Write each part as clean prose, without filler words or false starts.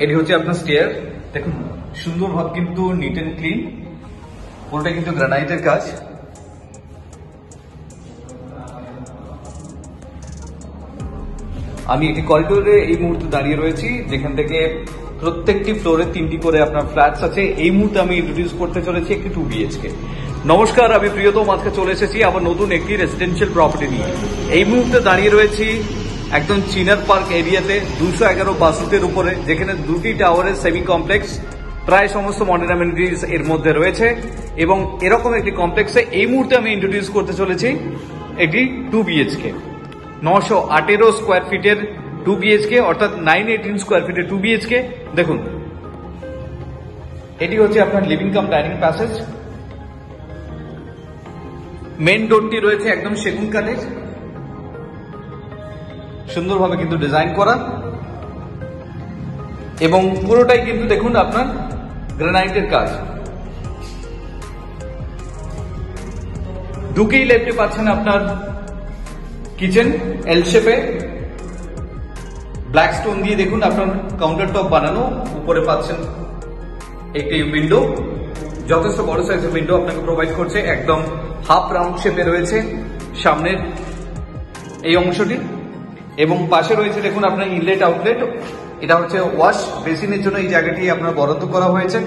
এটি হচ্ছে আপনার স্টেয়ার। দেখুন সুন্দরভাবে কিন্তু নিট এন্ড ক্লিন, পুরোটা কিন্তু গ্রানাইটের কাজ। আমি একটি করিডোরে এই মুহূর্তে দাঁড়িয়ে রয়েছি, যেখান থেকে প্রত্যেকটি ফ্লোরে 3টি করে আপনার ফ্ল্যাটস আছে। এই মুহূর্তে আমি ইন্ট্রোডিউস করতে চলেছি একটি 2 BHK। নমস্কার, আমি প্রিয়তম আজকে চলে এসেছি আবার নতুন একটি রেসিডেন্সিয়াল প্রপার্টি নিয়ে। এই মুহূর্তে দাঁড়িয়ে রয়েছি একদম চিনার পার্ক এরিয়াতে 211 বাসুতের উপরে, যেখানে 2টি টাওয়ারের সেমি কমপ্লেক্স, প্রায় সমস্ত মডার্ন অ্যামেনিটিজ এর মধ্যে রয়েছে। এবং এরকম একটি কমপ্লেক্সে এই মুহূর্তে আমি ইন্ট্রোডিউস করতে চলেছি এটি 2 BHK, 918 স্কোয়ার ফিটের 2 BHK, অর্থাৎ 918 স্কোয়ার ফিটের 2 BHK। দেখুন এটি হচ্ছে আপনার living cum dining passage. Main ডোরটি রয়েছে একদম সেগুন কাঠের, সুন্দরভাবে কিন্তু ডিজাইন করা, এবং পুরোটাই কিন্তু দেখুন আপনার গ্রানাইটের কাজ। ঢুকেই লেফটে পাচ্ছেন আপনার কিচেন এল শেপে, ব্ল্যাক স্টোন দিয়ে দেখুন আপনার কাউন্টার টপ বানানো। উপরে পাচ্ছেন একটি উইন্ডো, যথেষ্ট বড় সাইজের উইন্ডো আপনাকে প্রোভাইড করছে, একদম হাফ রাউন্ড শেপে রয়েছে সামনের এই অংশটি। এবং পাশে রয়েছে দেখুন আপনার ইনলেট আউটলেট। এটা হচ্ছে ওয়াশ বেসিনের জন্য এই জায়গাটি আপনার বরাদ্দ করা হয়েছে।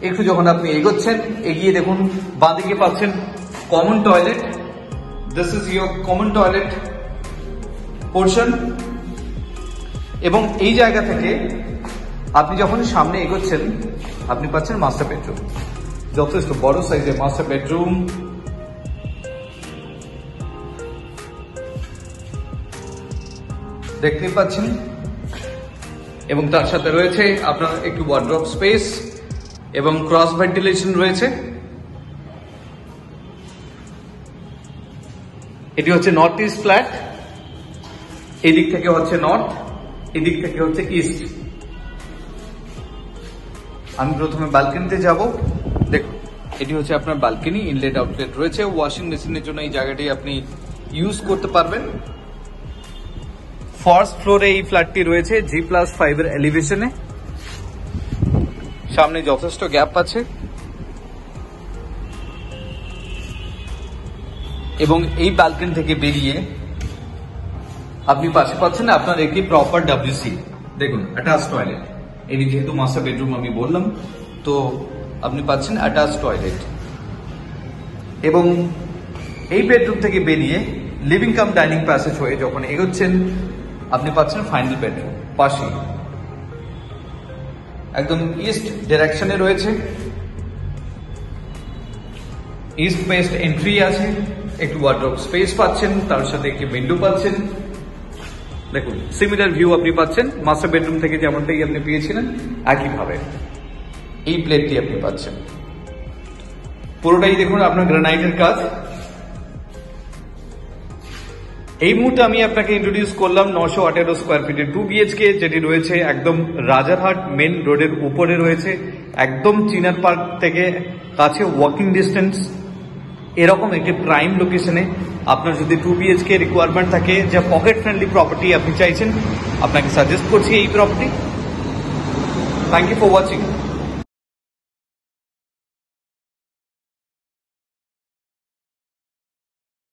একটু যখন আপনি এগোচ্ছেন, এগিয়ে দেখুন বাঁদিকে পাচ্ছেন common toilet. This is your common toilet portion. এবং এই জায়গা থেকে আপনি যখন সামনে এগোচ্ছেন, আপনি পাচ্ছেন মাস্টার বেডরুম, যথেষ্ট বড় সাইজের মাস্টার বেডরুম। দেখতে পাচ্ছেন, এবং তার সাথে রয়েছে আপনার একটু ওয়ার্ড্রপ স্পেস এবং ক্রস ভেন্টিলেশন রয়েছে। এটি হচ্ছে নর্থ ইস্ট ফ্ল্যাট। এদিক থেকে হচ্ছে নর্থ, এদিক থেকে হচ্ছে ইস্ট। আমি প্রথমে ব্যালকনিতে যাব। দেখুন এটি হচ্ছে আপনার ব্যালকনি, ইনলেট আউটলেট রয়েছে, ওয়াশিং মেশিনের জন্য এই জায়গাটি আপনি ইউজ করতে পারবেন। ফার্স্ট ফ্লোরে এই ফ্ল্যাটটি রয়েছে G+5 এর এলিভেশনে। সামনে যথেষ্ট গ্যাপ আছে, এবং এই ব্যালকনি থেকে বেরিয়ে আপনি পাশে পাচ্ছেন আপনার একটি প্রপার WC। দেখুন অ্যাটাচ টয়লেট, এটি যেহেতু মাস্টার বেডরুম আমি বললাম, তো আপনি পাচ্ছেন অ্যাটাচ টয়লেট। এবং এই বেডরুম থেকে বেরিয়ে লিভিং কাম ডাইনিং প্যাসেজ হয়ে যখন এগোচ্ছেন, আপনি পাচ্ছেন ফাইনাল বেডরুম পাশে, একদম ইস্ট ডিরেকশনে রয়েছে। ইস্ট ওয়েস্ট এন্ট্রি আছে, একটু ওয়ার্ড্রপ স্পেস পাচ্ছেন, তার সাথে একটি উইন্ডো পাচ্ছেন। দেখুন সিমিলার ভিউ আপনি পাচ্ছেন মাস্টার বেডরুম থেকে, যেমনটাই আপনি পেয়েছিলেন একইভাবে এই প্লেটটি আপনি পাচ্ছেন। পুরোটাই দেখুন আপনার গ্রানাইটের কাজ। এই মুহূর্তে আমি আপনাকে ইন্ট্রোডিউস করলাম 918 স্কোয়ার ফিটের 2 BHK, যেটি রয়েছে একদম রাজারহাট মেন রোডের উপরে রয়েছে, একদম চিনার পার্ক থেকে কাছে ওয়াকিং ডিস্টেন্স। এরকম একটি প্রাইম লোকেশনে আপনার যদি 2 BHK রিকোয়ারমেন্ট থাকে, যা পকেট ফ্রেন্ডলি প্রপার্টি আপনি চাইছেন, আপনাকে সাজেস্ট করছি এই property. Thank you for watching.